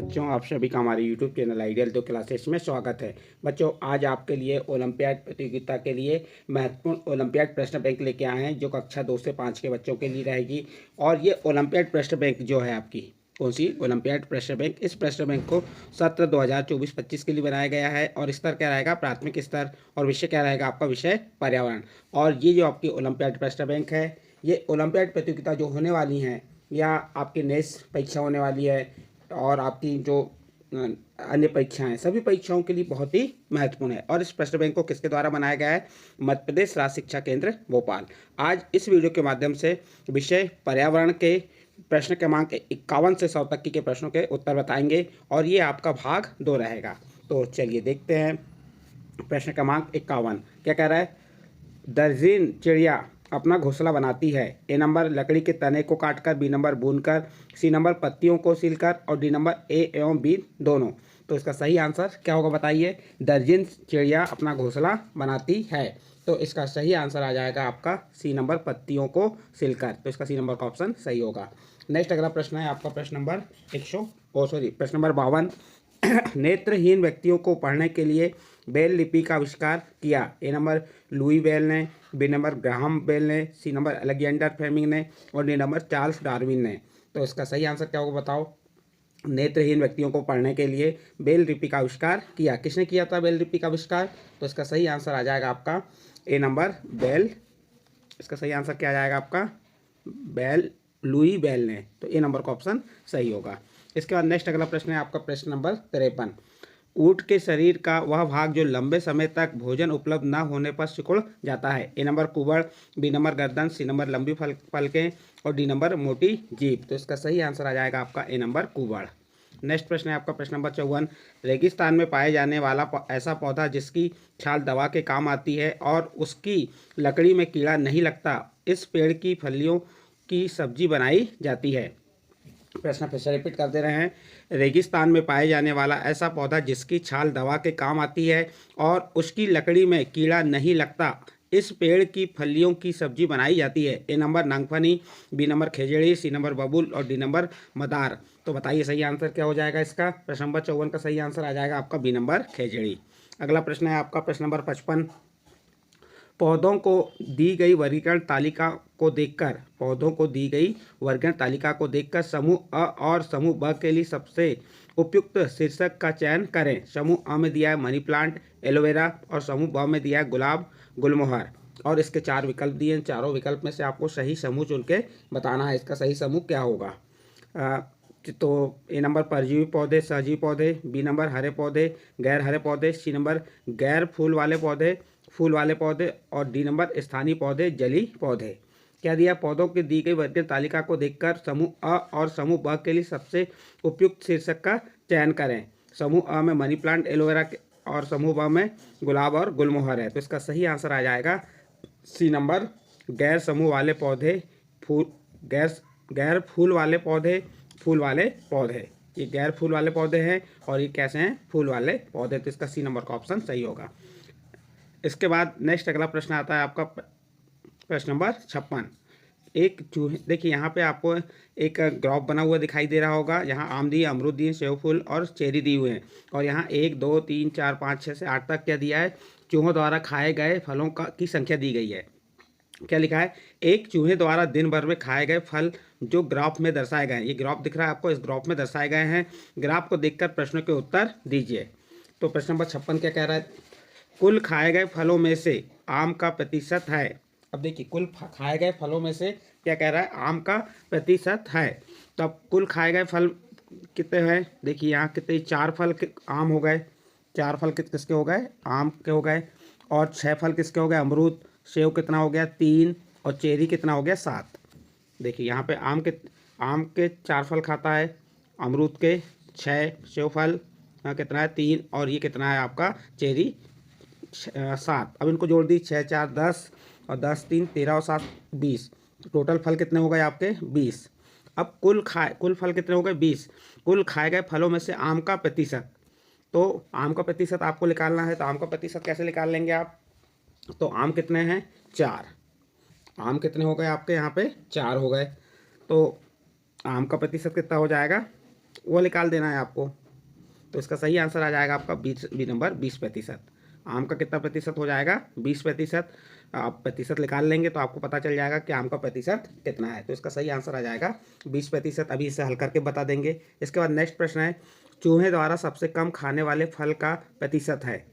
बच्चों, आप सभी का हमारे यूट्यूब चैनल आइडियल 2 क्लासेस में स्वागत है। बच्चों, आज आपके लिए ओलंपियाड प्रतियोगिता के लिए महत्वपूर्ण ओलंपियाड प्रश्न बैंक लेके आए हैं, जो कक्षा 2 से 5 के बच्चों के लिए रहेगी। और ये ओलंपियाड प्रश्न बैंक जो है आपकी कौन सी ओलंपियाड प्रश्न बैंक, इस प्रश्न बैंक को सत्र 2024-25 के लिए बनाया गया है। और स्तर क्या रहेगा? प्राथमिक स्तर। और विषय क्या रहेगा? आपका विषय पर्यावरण। और ये जो आपकी ओलंपियाड प्रश्न बैंक है, ये ओलंपियाड प्रतियोगिता जो होने वाली हैं या आपकी नेक्स्ट परीक्षा होने वाली है और आपकी जो अन्य परीक्षाएं हैं, सभी परीक्षाओं के लिए बहुत ही महत्वपूर्ण है। और इस प्रश्न बैंक को किसके द्वारा बनाया गया है? मध्य प्रदेश राज्य शिक्षा केंद्र भोपाल। आज इस वीडियो के माध्यम से विषय पर्यावरण के प्रश्न क्रमांक 51 से 100 तक के प्रश्नों के उत्तर बताएंगे और ये आपका भाग 2 रहेगा। तो चलिए देखते हैं। प्रश्न क्रमांक 51 क्या कह रहा है? दर्जन चिड़िया अपना घोंसला बनाती है। ए नंबर लकड़ी के तने को काटकर, बी नंबर भूनकर, सी नंबर पत्तियों को सीलकर और डी नंबर ए एवं बी दोनों। तो इसका सही आंसर क्या होगा बताइए? दर्जन चिड़िया अपना घोंसला बनाती है। तो इसका सही आंसर आ जाएगा आपका सी नंबर पत्तियों को सीलकर। तो इसका सी नंबर का ऑप्शन सही होगा। नेक्स्ट अगला प्रश्न है आपका प्रश्न नंबर प्रश्न नंबर 52। नेत्रहीन व्यक्तियों को पढ़ने के लिए ब्रेल लिपि का आविष्कार किया। ए नंबर लुई बेल ने, बी नंबर ग्राहम बेल ने, सी नंबर अलेक्जेंडर फ्लेमिंग ने और डी नंबर चार्ल्स डार्विन ने। तो इसका सही आंसर क्या होगा बताओ? नेत्रहीन व्यक्तियों को पढ़ने के लिए ब्रेल लिपि का आविष्कार किया। किसने किया था ब्रेल लिपि का आविष्कार? तो इसका सही आंसर आ जाएगा आपका ए नंबर बेल। इसका सही आंसर क्या आ जाएगा आपका? बेल, लुई बेल ने। तो ए नंबर का ऑप्शन सही होगा। इसके बाद नेक्स्ट अगला प्रश्न है आपका प्रश्न नंबर 53। ऊँट के शरीर का वह भाग जो लंबे समय तक भोजन उपलब्ध न होने पर सिकुड़ जाता है। ए नंबर कुबड़, बी नंबर गर्दन, सी नंबर लंबी पलकें और डी नंबर मोटी जीभ। तो इसका सही आंसर आ जाएगा आपका ए नंबर कुबड़। नेक्स्ट प्रश्न है आपका प्रश्न नंबर 54। रेगिस्तान में पाए जाने वाला ऐसा पौधा जिसकी छाल दवा के काम आती है और उसकी लकड़ी में कीड़ा नहीं लगता, इस पेड़ की फलियों की सब्जी बनाई जाती है। प्रश्न फिर से रिपीट कर दे रहे हैं। रेगिस्तान में पाए जाने वाला ऐसा पौधा जिसकी छाल दवा के काम आती है और उसकी लकड़ी में कीड़ा नहीं लगता, इस पेड़ की फलियों की सब्जी बनाई जाती है। ए नंबर नांगफनी, बी नंबर खेजड़ी, सी नंबर बबूल और डी नंबर मदार। तो बताइए सही आंसर क्या हो जाएगा इसका? प्रश्न नंबर 54 का सही आंसर आ जाएगा आपका बी नंबर खेजड़ी। अगला प्रश्न है आपका प्रश्न नंबर 55। पौधों को दी गई वर्गीकरण तालिका को देखकर समूह अ और समूह ब के लिए सबसे उपयुक्त शीर्षक का चयन करें। समूह अ में दिया है मनी प्लांट, एलोवेरा और समूह ब में दिया है गुलाब, गुलमोहर। और इसके 4 विकल्प दिए हैं। चारों विकल्प में से आपको सही समूह चुन के बताना है। इसका सही समूह क्या होगा? तो ए नंबर परजीवी पौधे, सहजीवी पौधे, बी नंबर हरे पौधे, गैर हरे पौधे, सी नंबर गैर फूल वाले पौधे, फूल वाले पौधे और डी नंबर स्थानीय पौधे, जली पौधे। क्या दिया? पौधों की दी गई वर्गीय तालिका को देखकर समूह अ और समूह ब के लिए सबसे उपयुक्त शीर्षक का चयन करें। समूह अ में मनी प्लांट, एलोवेरा और समूह ब में गुलाब और गुलमोहर है। तो इसका सही आंसर आ जाएगा सी नंबर गैर समूह वाले पौधे, गैर फूल वाले पौधे, फूल वाले पौधे। ये गैर फूल वाले पौधे हैं और ये कैसे हैं? फूल वाले पौधे। तो इसका सी नंबर का ऑप्शन सही होगा। इसके बाद नेक्स्ट अगला प्रश्न आता है आपका प्रश्न नंबर 56। एक चूहे, देखिए यहाँ पे आपको एक ग्राफ बना हुआ दिखाई दे रहा होगा। यहाँ आम दिए, अमरूद दिए, सेव फूल और चेरी दिए हुए हैं। और यहाँ 1 2 3 4 5 6 से 8 तक क्या दिया है? चूहों द्वारा खाए गए फलों की संख्या दी गई है। क्या लिखा है? एक चूहे द्वारा दिन भर में खाए गए फल जो ग्राफ में दर्शाए गए हैं। ये ग्राफ दिख रहा है आपको, इस ग्राफ में दर्शाए गए हैं। ग्राफ को देखकर प्रश्नों के उत्तर दीजिए। तो प्रश्न नंबर 56 क्या कह रहा है? कुल खाए गए फलों में से आम का प्रतिशत है। अब देखिए, कुल खाए गए फलों में से क्या कह रहा है? आम का प्रतिशत है। तो अब कुल खाए गए फल कितने हैं? देखिए यहाँ कितने, 4 फल आम हो गए। 4 फल किसके हो गए? आम के हो गए। और 6 फल किसके हो गए? अमरूद। सेव कितना हो गया? 3। और चेरी कितना हो गया? 7। देखिए यहाँ पे आम के 4 फल खाता है, अमरूद के 6, सेव फल कितना है? 3 और ये कितना है आपका? चेरी 7। अब इनको जोड़ दी, 6 4 10 और 10 3 13 और 7 20। टोटल फल कितने हो गए आपके? 20। अब कुल फल कितने हो गए? 20। कुल खाए गए फलों में से आम का प्रतिशत। तो आम का प्रतिशत आपको निकालना है। तो आम का प्रतिशत कैसे निकाल लेंगे आप? तो आम कितने हैं? 4। आम कितने हो गए आपके? यहाँ पे 4 हो गए। तो आम का प्रतिशत कितना हो जाएगा? वो निकाल देना है आपको। तो इसका सही आंसर आ जाएगा आपका बी नंबर 20%। आम का कितना प्रतिशत हो जाएगा? 20%। आप प्रतिशत निकाल लेंगे तो आपको पता चल जाएगा कि आम का प्रतिशत कितना है। तो इसका सही आंसर आ जाएगा 20%। अभी इसे हल करके बता देंगे। इसके बाद नेक्स्ट प्रश्न है, चूहे द्वारा सबसे कम खाने वाले फल का प्रतिशत है।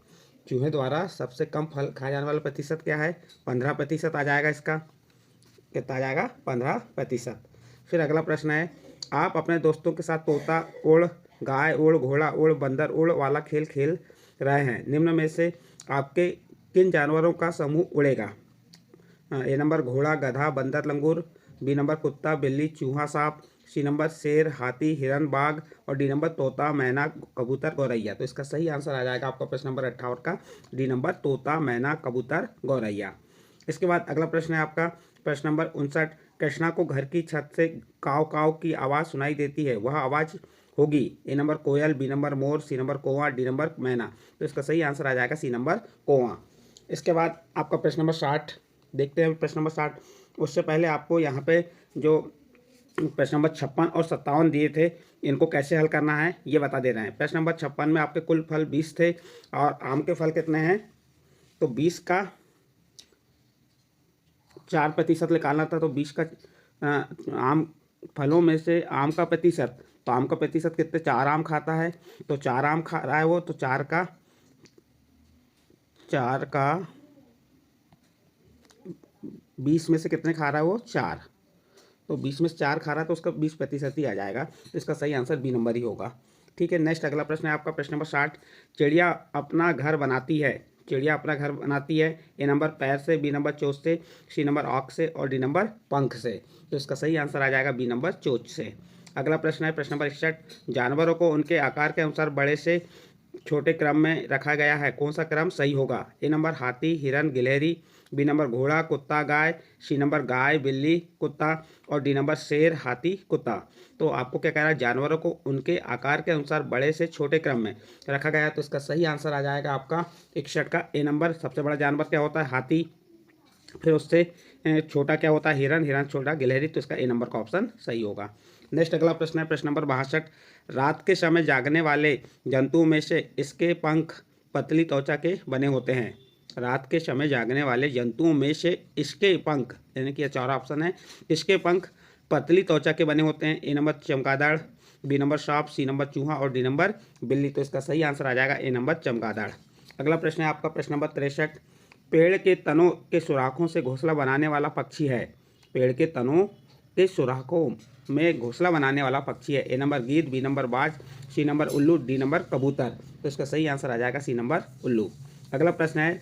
चूहे द्वारा सबसे कम फल खाए जाने वाला प्रतिशत क्या है? 15% आ जाएगा। इसका कितना आ जाएगा? 15%। फिर अगला प्रश्न है, आप अपने दोस्तों के साथ तोता उड़, गाय उड़, घोड़ा उड़, बंदर उड़ वाला खेल खेल रहे हैं। निम्न में से आपके किन जानवरों का समूह उड़ेगा? ए नंबर घोड़ा, गधा, बंदर, लंगूर, बी नंबर कुत्ता, बिल्ली, चूहा, सांप, सी नंबर शेर, हाथी, हिरन, बाघ और डी नंबर तोता, मैना, कबूतर, गौरैया। तो इसका सही आंसर आ जाएगा आपका प्रश्न नंबर 58 का डी नंबर तोता, मैना, कबूतर, गौरैया। इसके बाद अगला प्रश्न है आपका प्रश्न नंबर 59, कृष्णा को घर की छत से काव काव की आवाज़ सुनाई देती है, वह आवाज़ होगी? ए नंबर कोयल, बी नंबर मोर, सी नंबर कौवा, डी नंबर मैना। तो इसका सही आंसर आ जाएगा सी नंबर कौवा। इसके बाद आपका प्रश्न नंबर 60 देखते हैं। प्रश्न नंबर 60, उससे पहले आपको यहाँ पे जो प्रश्न नंबर 56 और 57 दिए थे, इनको कैसे हल करना है ये बता दे रहे हैं। प्रश्न नंबर 56 में आपके कुल फल 20 थे और आम के फल कितने हैं? तो 20 का 4% निकालना था। तो 20 का आम फलों में से आम का प्रतिशत, तो आम का प्रतिशत कितने? 4 आम खाता है, तो 4 आम खा रहा है वो, तो 4 का 20 में से कितने खा रहा है वो? 4। तो 20 में से 4 खा रहा है तो उसका 20% ही आ जाएगा। तो इसका सही आंसर बी नंबर ही होगा। ठीक है, नेक्स्ट अगला प्रश्न है आपका प्रश्न नंबर 60, चिड़िया अपना घर बनाती है। चिड़िया अपना घर बनाती है, ए नंबर पैर से, बी नंबर चोंच से, सी नंबर आँख से और डी नंबर पंख से। तो इसका सही आंसर आ जाएगा बी नंबर चोंच से। अगला प्रश्न है प्रश्न नंबर 61, जानवरों को उनके आकार के अनुसार बड़े से छोटे क्रम में रखा गया है, कौन सा क्रम सही होगा? ए नंबर हाथी, हिरन, गिलहरी, बी नंबर घोड़ा, कुत्ता, गाय, सी नंबर गाय, बिल्ली, कुत्ता और डी नंबर शेर, हाथी, कुत्ता। तो आपको क्या कह रहा है? जानवरों को उनके आकार के अनुसार बड़े से छोटे क्रम में रखा गया है। तो इसका सही आंसर आ जाएगा आपका 61 का ए नंबर। सबसे बड़ा जानवर क्या होता है? हाथी। फिर उससे छोटा क्या होता है? हिरन, हिरन छोटा गिलहरी। तो इसका ए नंबर का ऑप्शन सही होगा। नेक्स्ट अगला प्रश्न है प्रश्न नंबर 62, रात के समय जागने वाले जंतुओं में से इसके पंख पतली त्वचा के बने होते हैं। रात के समय जागने वाले जंतुओं में से इसके पंख, यानी कि चौथा ऑप्शन है, इसके पंख पतली त्वचा के बने होते हैं। ए नंबर चमगादड़, बी नंबर सांप, सी नंबर चूहा और डी नंबर बिल्ली। तो इसका सही आंसर आ जाएगा ए नंबर चमगादड़। अगला प्रश्न है आपका प्रश्न नंबर 63, पेड़ के तनों के सुराखों से घोंसला बनाने वाला पक्षी है। पेड़ के तनों के सुराखों में घोंसला बनाने वाला पक्षी है। ए नंबर गीद, बी नंबर बाज, सी नंबर उल्लू, डी नंबर कबूतर। तो इसका सही आंसर आ जाएगा सी नंबर उल्लू। अगला प्रश्न है,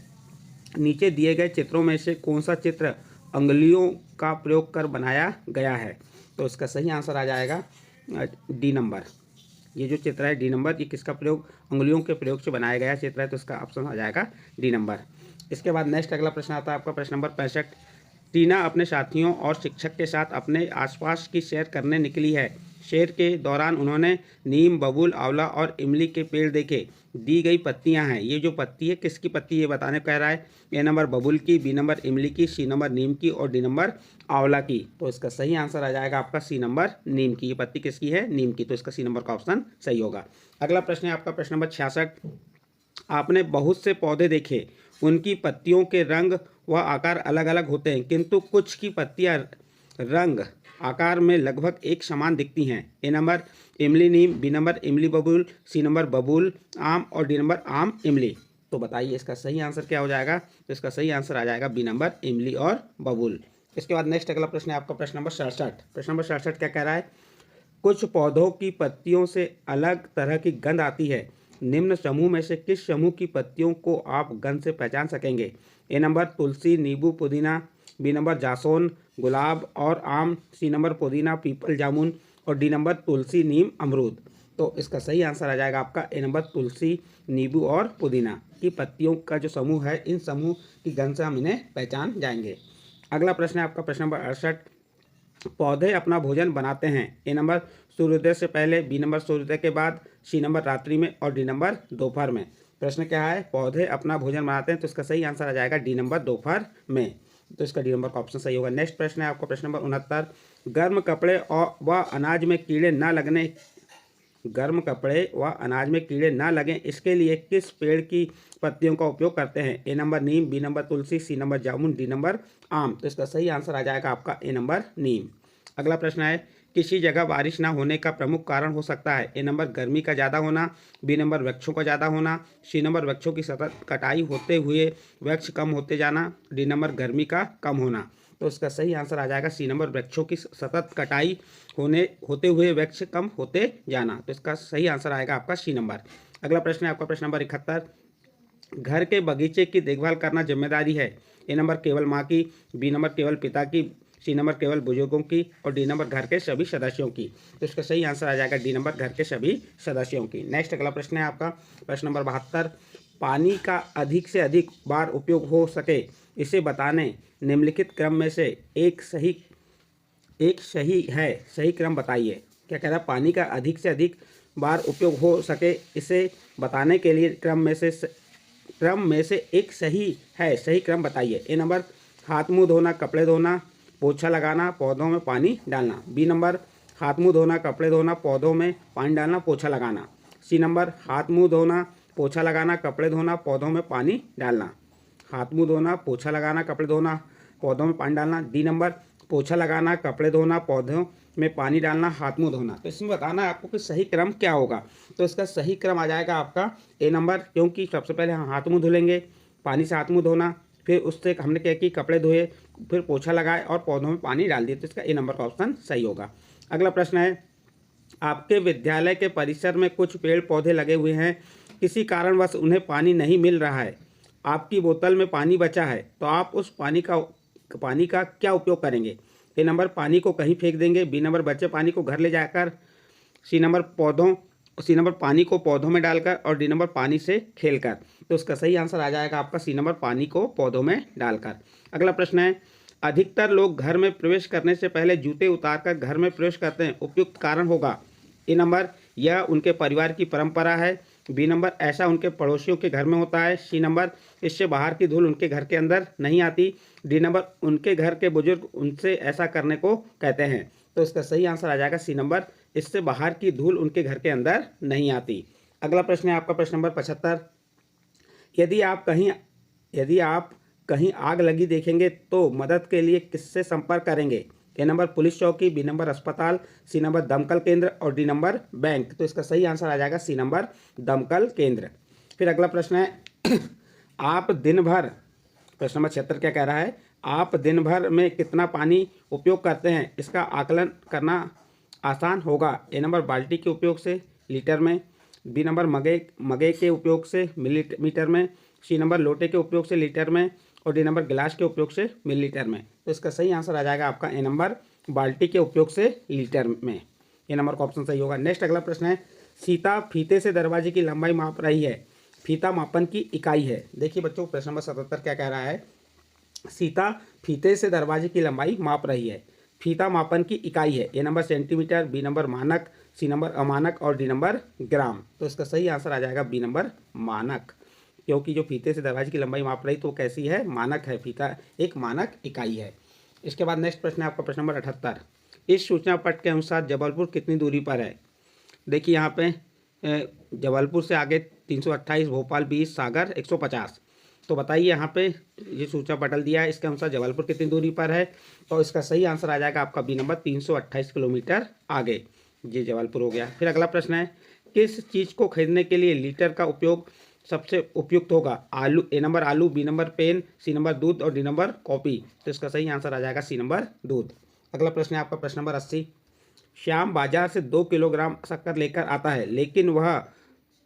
नीचे दिए गए चित्रों में से कौन सा चित्र अंगुलियों का प्रयोग कर बनाया गया है? तो इसका सही आंसर आ जाएगा डी नंबर। ये जो चित्र है डी नंबर, ये किसका प्रयोग? अंगुलियों के प्रयोग से बनाया गया चित्र है। तो इसका ऑप्शन आ जाएगा डी नंबर। इसके बाद नेक्स्ट अगला प्रश्न आता है आपका प्रश्न नंबर 65, टीना अपने साथियों और शिक्षक के साथ अपने आसपास की सैर करने निकली है। सैर के दौरान उन्होंने नीम, बबूल, आंवला और इमली के पेड़ देखे। दी गई पत्तियां हैं, ये जो पत्ती है किसकी पत्ती ये बताने कह रहा है? ए नंबर बबूल की, बी नंबर इमली की, सी नंबर नीम की और डी नंबर आंवला की। तो इसका सही आंसर आ जाएगा आपका सी नंबर नीम की। ये पत्ती किसकी है? नीम की। तो इसका सी नंबर का ऑप्शन सही होगा। अगला प्रश्न है आपका प्रश्न नंबर 66, आपने बहुत से पौधे देखे, उनकी पत्तियों के रंग व आकार अलग अलग होते हैं, किंतु कुछ की पत्तियां रंग आकार में लगभग एक समान दिखती हैं। ए नंबर इमली नीम, बी नंबर इमली बबूल, सी नंबर बबूल आम और डी नंबर आम इमली। तो बताइए इसका सही आंसर क्या हो जाएगा? तो इसका सही आंसर आ जाएगा बी नंबर इमली और बबूल। इसके बाद नेक्स्ट अगला प्रश्न है आपका प्रश्न नंबर 67। प्रश्न नंबर 67 क्या कह रहा है? कुछ पौधों की पत्तियों से अलग तरह की गंध आती है, निम्न समूह में से किस समूह की पत्तियों को आप गंध से पहचान सकेंगे? ए नंबर तुलसी, नींबू, पुदीना, बी नंबर जासोन, गुलाब और आम, सी नंबर पुदीना, पीपल, जामुन और डी नंबर तुलसी, नीम, अमरूद। तो इसका सही आंसर आ जाएगा आपका ए नंबर तुलसी, नींबू और पुदीना की पत्तियों का जो समूह है, इन समूह की गंध से हम इन्हें पहचान जाएंगे। अगला प्रश्न है आपका प्रश्न नंबर 68, पौधे अपना भोजन बनाते हैं। ए नंबर सूर्योदय से पहले, बी नंबर सूर्योदय के बाद, सी नंबर रात्रि में और डी नंबर दोपहर में। प्रश्न क्या है? पौधे अपना भोजन बनाते हैं। तो इसका सही आंसर आ जाएगा डी नंबर दोपहर में। तो इसका डी नंबर का ऑप्शन सही होगा। नेक्स्ट प्रश्न है आपका प्रश्न नंबर 69, गर्म कपड़े और व अनाज में कीड़े न लगने गर्म कपड़े व अनाज में कीड़े न लगें इसके लिए किस पेड़ की पत्तियों का उपयोग करते हैं? A number Neem, B number Tulsi, C number jamun, D number आम। तो इसका सही आंसर आ जाएगा आपका ए नंबर नीम। अगला प्रश्न है, किसी जगह बारिश ना होने का प्रमुख कारण हो सकता है? ए नंबर गर्मी का ज़्यादा होना, बी नंबर वृक्षों का ज़्यादा होना, सी नंबर वृक्षों की सतत कटाई होते हुए वृक्ष कम होते जाना, डी नंबर गर्मी का कम होना। तो इसका सही आंसर आ जाएगा सी नंबर, वृक्षों की सतत कटाई होते हुए वृक्ष कम होते जाना। तो इसका सही आंसर आएगा आपका सी नंबर। अगला प्रश्न है आपका प्रश्न नंबर 71, घर के बगीचे की देखभाल करना जिम्मेदारी है? ए नंबर केवल माँ की, बी नंबर केवल पिता की, सी नंबर केवल बुजुर्गों की और डी नंबर घर के सभी सदस्यों की। तो इसका सही आंसर आ जाएगा डी नंबर, घर के सभी सदस्यों की। नेक्स्ट अगला प्रश्न है आपका प्रश्न नंबर 72, पानी का अधिक से अधिक बार उपयोग हो सके इसे बताने निम्नलिखित क्रम में से एक सही है, सही क्रम बताइए। क्या कह रहा है? पानी का अधिक से अधिक बार उपयोग हो सके इसे बताने के लिए क्रम में से एक सही है, सही क्रम बताइए। ए नंबर हाथ मुंह धोना, कपड़े धोना, पोछा लगाना, पौधों में पानी डालना। बी नंबर हाथ मुंह धोना, कपड़े धोना, पौधों में पानी डालना, पोछा लगाना। सी नंबर हाथ मुंह धोना, पोछा लगाना, कपड़े धोना, पौधों में पानी डालना। हाथ मुंह धोना, पोछा लगाना, कपड़े धोना, पौधों में पानी डालना। डी नंबर पोछा लगाना, कपड़े धोना, पौधों में पानी डालना, हाथ मुंह धोना। तो इसमें बताना है आपको कि सही क्रम क्या होगा। तो इसका सही क्रम आ जाएगा आपका ए नंबर, क्योंकि सबसे पहले हम हाथ मुंह धुलेंगे, पानी से हाथ मुंह धोना, फिर उससे हमने क्या कि कपड़े धोए, फिर पोछा लगाए और पौधों में पानी डाल दिए। तो इसका ए नंबर का ऑप्शन सही होगा। अगला प्रश्न है, आपके विद्यालय के परिसर में कुछ पेड़ पौधे लगे हुए हैं, किसी कारणवश उन्हें पानी नहीं मिल रहा है, आपकी बोतल में पानी बचा है, तो आप उस पानी का क्या उपयोग करेंगे? ए नंबर पानी को कहीं फेंक देंगे, बी नंबर बचे पानी को घर ले जाकर, सी नंबर पानी को पौधों में डालकर और डी नंबर पानी से खेलकर। तो उसका सही आंसर आ जाएगा आपका सी नंबर, पानी को पौधों में डालकर। अगला प्रश्न है, अधिकतर लोग घर में प्रवेश करने से पहले जूते उतारकर घर में प्रवेश करते हैं, उपयुक्त कारण होगा? ए नंबर यह उनके परिवार की परंपरा है, बी नंबर ऐसा उनके पड़ोसियों के घर में होता है, सी नंबर इससे बाहर की धूल उनके घर के अंदर नहीं आती, डी नंबर उनके घर के बुजुर्ग उनसे ऐसा करने को कहते हैं। तो इसका सही आंसर आ जाएगा सी नंबर, इससे बाहर की धूल उनके घर के अंदर नहीं आती। अगला प्रश्न है आपका प्रश्न नंबर 75, यदि आप कहीं आग लगी देखेंगे तो मदद के लिए किससे संपर्क करेंगे? ए नंबर पुलिस चौकी, बी नंबर अस्पताल, सी नंबर दमकल केंद्र और डी नंबर बैंक। तो इसका सही आंसर आ जाएगा सी नंबर, दमकल केंद्र। फिर अगला प्रश्न है, आप दिन भर, प्रश्न नंबर 76 क्या कह रहा है, आप दिन भर में कितना पानी उपयोग करते हैं, इसका आकलन करना आसान होगा? ए नंबर बाल्टी के उपयोग से लीटर में, बी नंबर मगे के उपयोग से मिलीमीटर में, सी नंबर लोटे के उपयोग से लीटर में और डी नंबर गिलास के उपयोग से मिलीलीटर में। तो इसका सही आंसर आ जाएगा आपका ए नंबर, बाल्टी के उपयोग से लीटर में। ए नंबर का ऑप्शन सही होगा। नेक्स्ट अगला प्रश्न है, सीता फीते से दरवाजे की लंबाई माप रही है, फीता मापन की इकाई है। देखिए बच्चों, प्रश्न नंबर 77 क्या कह रहा है, सीता फीते से दरवाजे की लंबाई माप रही है, फीता मापन की इकाई है। A number centimetre, B number मानक, सी नंबर अमानक और डी नंबर ग्राम। तो इसका सही आंसर आ जाएगा बी नंबर मानक, क्योंकि जो फीते से दरवाजे की लंबाई माप रही तो कैसी है, मानक है, फीता एक मानक इकाई है। इसके बाद नेक्स्ट प्रश्न है आपका प्रश्न नंबर 78, इस सूचना पट के अनुसार जबलपुर कितनी दूरी पर है? देखिए यहाँ पे जबलपुर से आगे 328, भोपाल 20, सागर 150। तो बताइए यहाँ पे ये सूचना पटल दिया है, इसके अनुसार जबलपुर कितनी दूरी पर है? तो इसका सही आंसर आ जाएगा आपका बी नंबर, 328 किलोमीटर आगे ये जबलपुर हो गया। फिर अगला प्रश्न है, किस चीज़ को खरीदने के लिए लीटर का उपयोग सबसे उपयुक्त होगा? आलू, ए नंबर आलू, B number pen, C number दूध और डी नंबर कॉपी। तो इसका सही आंसर आ जाएगा सी नंबर दूध। अगला प्रश्न है आपका प्रश्न नंबर 80, श्याम बाजार से 2 किलोग्राम शक्कर लेकर आता है,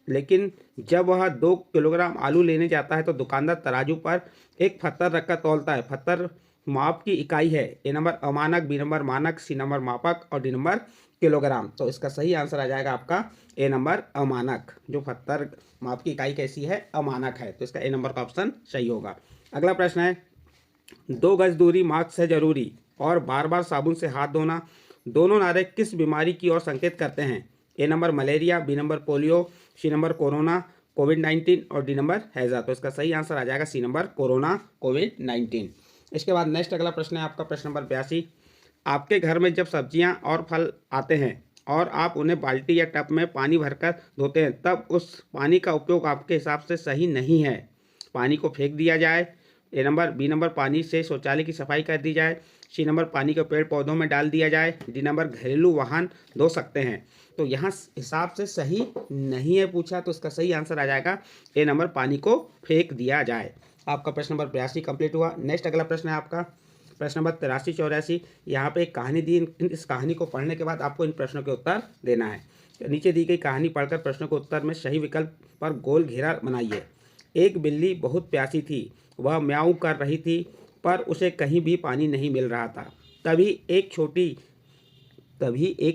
लेकिन जब वह 2 किलोग्राम आलू लेने जाता है तो दुकानदार तराजू पर एक पत्थर रखकर तौलता है, पत्थर माप की इकाई है। ए नंबर अमानक, बी नंबर मानक, सी नंबर मापक और डी नंबर किलोग्राम। तो इसका सही आंसर आ जाएगा आपका ए नंबर अमानक, जो पत्थर माप की इकाई कैसी है, अमानक है। तो इसका ए नंबर का ऑप्शन सही होगा। अगला प्रश्न है, 2 गज दूरी मास्क है जरूरी और बार बार साबुन से हाथ धोना, दोनों नारे किस बीमारी की ओर संकेत करते हैं? ए नंबर मलेरिया, बी नंबर पोलियो, सी नंबर कोरोना कोविड-19 और डी नंबर हैजा। तो इसका सही आंसर आ जाएगा सी नंबर कोरोना कोविड-19। इसके बाद नेक्स्ट अगला प्रश्न है आपका प्रश्न नंबर 82, आपके घर में जब सब्जियां और फल आते हैं और आप उन्हें बाल्टी या टब में पानी भरकर धोते हैं, तब उस पानी का उपयोग आपके हिसाब से सही नहीं है। पानी को फेंक दिया जाए। ए नंबर। बी नंबर, पानी से शौचालय की सफाई कर दी जाए। सी नंबर, पानी को पेड़ पौधों में डाल दिया जाए। डी नंबर, घरेलू वाहन धो सकते हैं। तो यहाँ हिसाब से सही नहीं है पूछा, तो इसका सही आंसर आ जाएगा ए नंबर, पानी को फेंक दिया जाए। आपका प्रश्न नंबर 82 कंप्लीट हुआ। नेक्स्ट अगला प्रश्न है आपका प्रश्न नंबर 83-84। यहाँ पे एक कहानी दी, इस कहानी को पढ़ने के बाद आपको इन प्रश्नों के उत्तर देना है। नीचे दी गई कहानी पढ़कर प्रश्नों के उत्तर में सही विकल्प पर गोल घेरा बनाइए। एक बिल्ली बहुत प्यासी थी, वह म्याऊं कर रही थी, पर उसे कहीं भी पानी नहीं मिल रहा था। तभी एक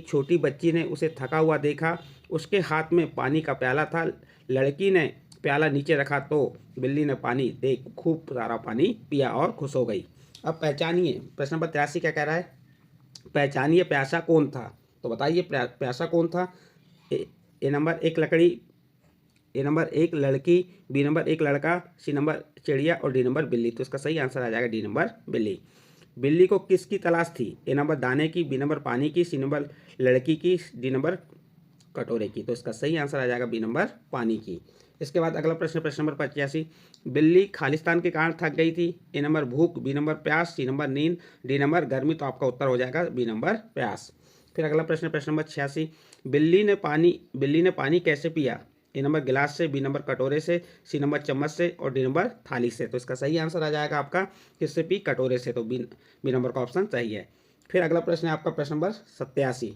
छोटी बच्ची ने उसे थका हुआ देखा। उसके हाथ में पानी का प्याला था। लड़की ने प्याला नीचे रखा तो बिल्ली ने पानी देख खूब सारा पानी पिया और खुश हो गई। अब पहचानिए, प्रश्न नंबर 83 क्या कह रहा है, पहचानिए प्यासा कौन था। तो बताइए प्यासा कौन था। ए नंबर एक लकड़ी, ए नंबर एक लड़की, बी नंबर एक लड़का, सी नंबर चिड़िया और डी नंबर बिल्ली। तो इसका सही आंसर आ जाएगा डी नंबर बिल्ली। बिल्ली को किसकी तलाश थी। ए नंबर दाने की, बी नंबर पानी की, सी नंबर लड़की की, डी नंबर कटोरे की। तो इसका सही आंसर आ जाएगा बी नंबर पानी की। इसके बाद अगला प्रश्न, प्रश्न नंबर 85। बिल्ली खालिस्तान के कारण थक गई थी। ए नंबर भूख, बी नंबर प्यास, सी नंबर नींद, डी नंबर गर्मी। तो आपका उत्तर हो जाएगा बी नंबर प्यास। फिर अगला प्रश्न, प्रश्न नंबर 86। बिल्ली ने पानी कैसे पिया। ए नंबर गिलास से, बी नंबर कटोरे से, सी नंबर चम्मच से और डी नंबर थाली से। तो इसका सही आंसर आ जाएगा आपका किससे पी, कटोरे से। तो बी नंबर का ऑप्शन सही है। फिर अगला प्रश्न है आपका प्रश्न नंबर 87।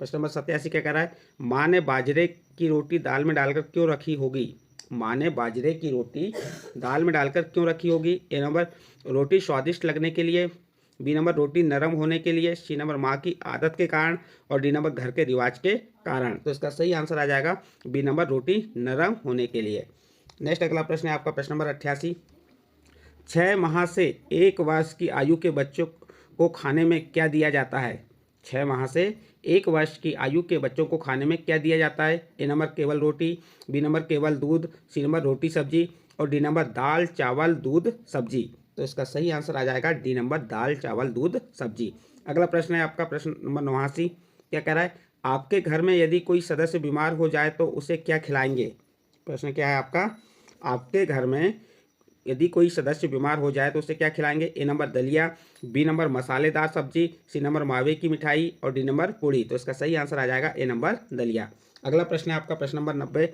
प्रश्न नंबर 87 क्या कह रहा है, माँ ने बाजरे की रोटी दाल में डालकर क्यों रखी होगी। माँ ने बाजरे की रोटी दाल में डालकर क्यों रखी होगी। ए नंबर रोटी स्वादिष्ट लगने के लिए, बी नंबर रोटी नरम होने के लिए, सी नंबर माँ की आदत के कारण और डी नंबर घर के रिवाज के कारण। तो इसका सही आंसर आ जाएगा बी नंबर रोटी नरम होने के लिए। नेक्स्ट अगला प्रश्न है आपका प्रश्न नंबर 88। 6 माह से 1 वर्ष की आयु के बच्चों को खाने में क्या दिया जाता है। 6 माह से 1 वर्ष की आयु के बच्चों को खाने में क्या दिया जाता है। ए नंबर केवल रोटी, बी नंबर केवल दूध, सी नंबर रोटी सब्जी और डी नंबर दाल चावल दूध सब्जी। तो इसका सही आंसर आ जाएगा डी नंबर दाल चावल दूध सब्जी। अगला प्रश्न है आपका प्रश्न नंबर 89। क्या कह रहा है, आपके घर में यदि कोई सदस्य बीमार हो जाए तो उसे क्या खिलाएंगे। प्रश्न क्या है आपका, आपके घर में यदि कोई सदस्य बीमार हो जाए तो उसे क्या खिलाएंगे। ए नंबर दलिया, बी नंबर मसालेदार सब्जी, सी नंबर मावे की मिठाई और डी नंबर पूड़ी। तो इसका सही आंसर आ जाएगा ए नंबर दलिया। अगला प्रश्न है आपका प्रश्न नंबर 90।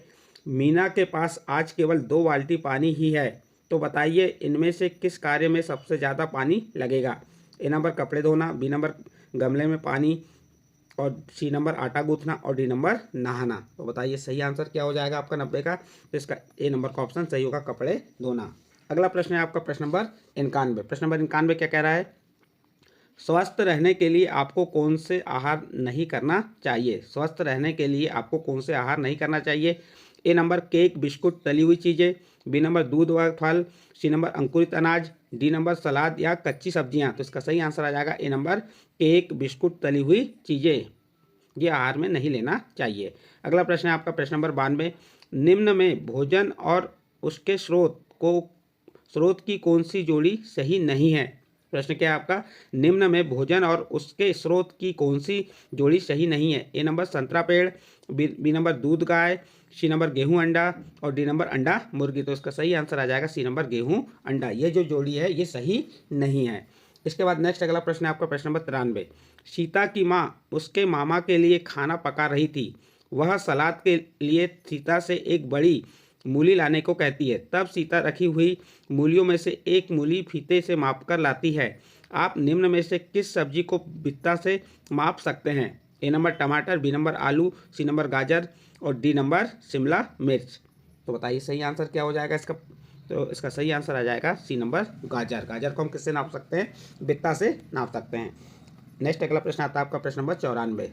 मीना के पास आज केवल 2 बाल्टी पानी ही है, तो बताइए इनमें से किस कार्य में सबसे ज़्यादा पानी लगेगा। ए नंबर कपड़े धोना, बी नंबर गमले में पानी और सी नंबर आटा गूंथना और डी नंबर नहाना। तो बताइए सही आंसर क्या हो जाएगा आपका 90 का। तो इसका ए नंबर का ऑप्शन सही होगा, कपड़े धोना। अगला प्रश्न है आपका प्रश्न नंबर 91। प्रश्न नंबर 91 क्या कह रहा है, स्वस्थ रहने के लिए आपको कौन से आहार नहीं करना चाहिए। स्वस्थ रहने के लिए आपको कौन से आहार नहीं करना चाहिए। ए नंबर केक बिस्कुट तली हुई चीज़ें, बी नंबर दूध व फल, सी नंबर अंकुरित अनाज, डी नंबर सलाद या कच्ची सब्जियां। तो इसका सही आंसर आ जाएगा ए नंबर केक बिस्कुट तली हुई चीज़ें, ये आहार में नहीं लेना चाहिए। अगला प्रश्न है आपका प्रश्न नंबर 92। निम्न में भोजन और उसके स्रोत की कौन सी जोड़ी सही नहीं है। प्रश्न क्या है आपका, निम्न में भोजन और उसके स्रोत की कौन सी जोड़ी सही नहीं है। ए नंबर संतरा पेड़, बी नंबर दूध गाय, सी नंबर गेहूं अंडा और डी नंबर अंडा मुर्गी। तो इसका सही आंसर आ जाएगा सी नंबर गेहूं अंडा। ये जो जोड़ी है ये सही नहीं है। इसके बाद नेक्स्ट अगला प्रश्न है आपका प्रश्न नंबर 93। सीता की माँ उसके मामा के लिए खाना पका रही थी। वह सलाद के लिए सीता से एक बड़ी मूली लाने को कहती है। तब सीता रखी हुई मूलियों में से एक मूली फीते से मापकर लाती है। आप निम्न में से किस सब्जी को बित्ता से माप सकते हैं। ए नंबर टमाटर, बी नंबर आलू, सी नंबर गाजर और डी नंबर शिमला मिर्च। तो बताइए सही आंसर क्या हो जाएगा इसका। तो इसका सही आंसर आ जाएगा सी नंबर गाजर। गाजर को हम किससे नाप सकते हैं, बित्ता से नाप सकते हैं। नेक्स्ट अगला प्रश्न आता है आपका प्रश्न नंबर 94।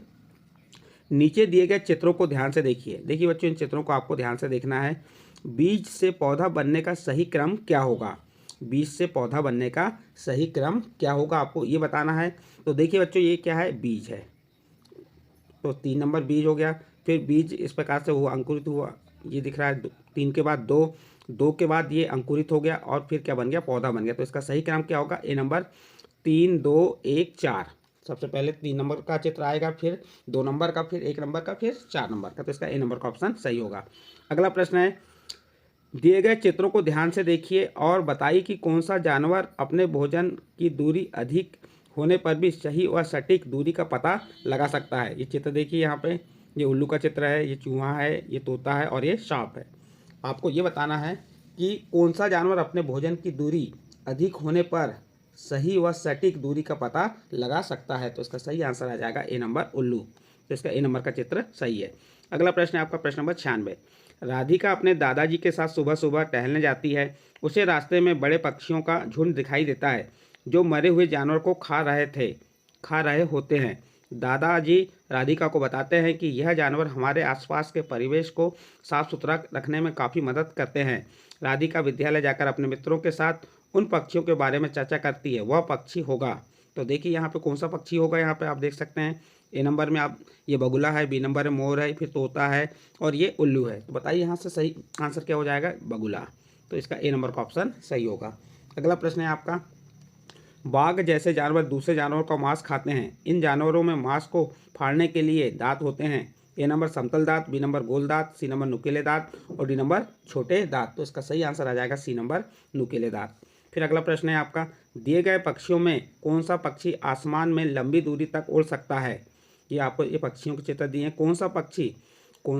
नीचे दिए गए चित्रों को ध्यान से देखिए। देखिए बच्चों, इन चित्रों को आपको ध्यान से देखना है। बीज से पौधा बनने का सही क्रम क्या होगा। बीज से पौधा बनने का सही क्रम क्या होगा, आपको ये बताना है। तो देखिए बच्चों, ये क्या है, बीज है। तो 3 नंबर बीज हो गया। फिर बीज इस प्रकार से हुआ, अंकुरित हुआ, ये दिख रहा है। 3 के बाद 2, 2 के बाद ये अंकुरित हो गया और फिर क्या बन गया, पौधा बन गया। तो इसका सही क्रम क्या होगा, ए नंबर 3 2 1 4। सबसे पहले 3 नंबर का चित्र आएगा, फिर 2 नंबर का, फिर 1 नंबर का, फिर 4 नंबर का। तो इसका ए नंबर का ऑप्शन सही होगा। अगला प्रश्न है, दिए गए चित्रों को ध्यान से देखिए और बताइए कि कौन सा जानवर अपने भोजन की दूरी अधिक होने पर भी सही और सटीक दूरी का पता लगा सकता है। ये चित्र देखिए, यहाँ पे ये उल्लू का चित्र है, ये चूहा है, ये तोता है और ये सांप है। आपको ये बताना है कि कौन सा जानवर अपने भोजन की दूरी अधिक होने पर सही व सटीक दूरी का पता लगा सकता है। तो इसका सही आंसर आ जाएगा ए नंबर उल्लू। तो इसका ए नंबर का चित्र सही है। अगला प्रश्न है आपका प्रश्न नंबर 96। राधिका अपने दादाजी के साथ सुबह सुबह टहलने जाती है। उसे रास्ते में बड़े पक्षियों का झुंड दिखाई देता है जो मरे हुए जानवर को खा रहे होते हैं। दादाजी राधिका को बताते हैं कि यह जानवर हमारे आसपास के परिवेश को साफ सुथरा रखने में काफ़ी मदद करते हैं। राधिका विद्यालय जाकर अपने मित्रों के साथ उन पक्षियों के बारे में चर्चा करती है। वह पक्षी होगा, तो देखिए यहाँ पे कौन सा पक्षी होगा। यहाँ पे आप देख सकते हैं ए नंबर में आप ये बगुला है, बी नंबर में मोर है, फिर तोता है और ये उल्लू है। तो बताइए यहाँ से सही आंसर क्या हो जाएगा, बगुला। तो इसका ए नंबर का ऑप्शन सही होगा। अगला प्रश्न है आपका, बाघ जैसे जानवर दूसरे जानवरों का मांस खाते हैं। इन जानवरों में मांस को फाड़ने के लिए दांत होते हैं। ए नंबर समतल दांत, बी नंबर गोल दांत, सी नंबर नुकीले दांत और डी नंबर छोटे दांत। तो इसका सही आंसर आ जाएगा सी नंबर नुकीले दांत। फिर अगला प्रश्न है आपका, दिए गए पक्षियों में कौन सा पक्षी आसमान में लंबी दूरी तक उड़ सकता है। ये आपको ये पक्षियों के चित्र दिए हैं। कौन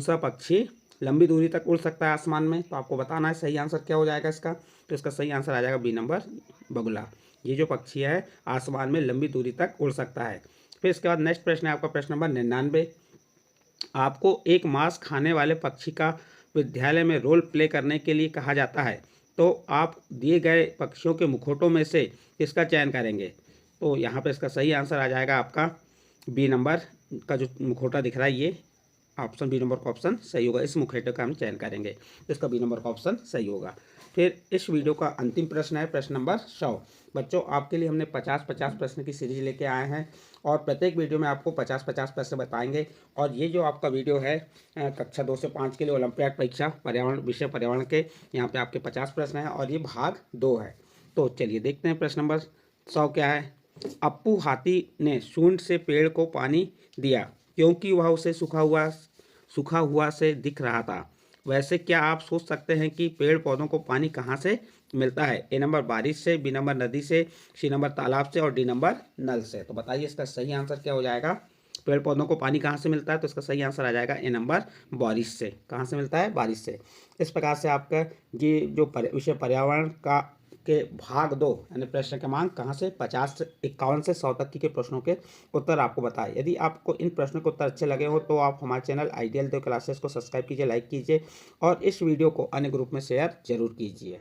सा पक्षी लंबी दूरी तक उड़ सकता है आसमान में। तो आपको बताना है सही आंसर क्या हो जाएगा इसका। तो इसका सही आंसर आ जाएगा बी नंबर बगुला। ये जो पक्षी है आसमान में लंबी दूरी तक उड़ सकता है। फिर इसके बाद नेक्स्ट प्रश्न है आपका प्रश्न नंबर 99। आपको एक मांस खाने वाले पक्षी का विद्यालय में रोल प्ले करने के लिए कहा जाता है, तो आप दिए गए पक्षियों के मुखौटों में से किसका चयन करेंगे। तो यहाँ पे इसका सही आंसर आ जाएगा आपका बी नंबर का जो मुखौटा दिख रहा है, ये ऑप्शन बी नंबर का ऑप्शन सही होगा। इस मुखौटे का हम चयन करेंगे, तो इसका बी नंबर का ऑप्शन सही होगा। फिर इस वीडियो का अंतिम प्रश्न है प्रश्न नंबर 100। बच्चों आपके लिए हमने 50-50 प्रश्न की सीरीज लेके आए हैं और प्रत्येक वीडियो में आपको 50-50 प्रश्न बताएंगे। और ये जो आपका वीडियो है कक्षा 2 से 5 के लिए ओलंपियाड परीक्षा पर्यावरण विषय पर्यावरण के, यहाँ पे आपके 50 प्रश्न हैं और ये भाग 2 है। तो चलिए देखते हैं प्रश्न नंबर 100 क्या है। अप्पू हाथी ने सूंड से पेड़ को पानी दिया क्योंकि वह उसे सूखा हुआ से दिख रहा था। वैसे क्या आप सोच सकते हैं कि पेड़ पौधों को पानी कहाँ से मिलता है। ए नंबर बारिश से, बी नंबर नदी से, सी नंबर तालाब से और डी नंबर नल से। तो बताइए इसका सही आंसर क्या हो जाएगा। पेड़ पौधों को पानी कहाँ से मिलता है, तो इसका सही आंसर आ जाएगा ए नंबर बारिश से। कहाँ से मिलता है, बारिश से। इस प्रकार से आपका ये जो विषय पर्यावरण का के भाग 2 यानी प्रश्न क्रमांक कहाँ से 50 से 51 से 100 तक के प्रश्नों के उत्तर आपको बताए। यदि आपको इन प्रश्नों के उत्तर अच्छे लगे हो तो आप हमारे चैनल आइडियल देव क्लासेस को सब्सक्राइब कीजिए, लाइक कीजिए और इस वीडियो को अन्य ग्रुप में शेयर जरूर कीजिए।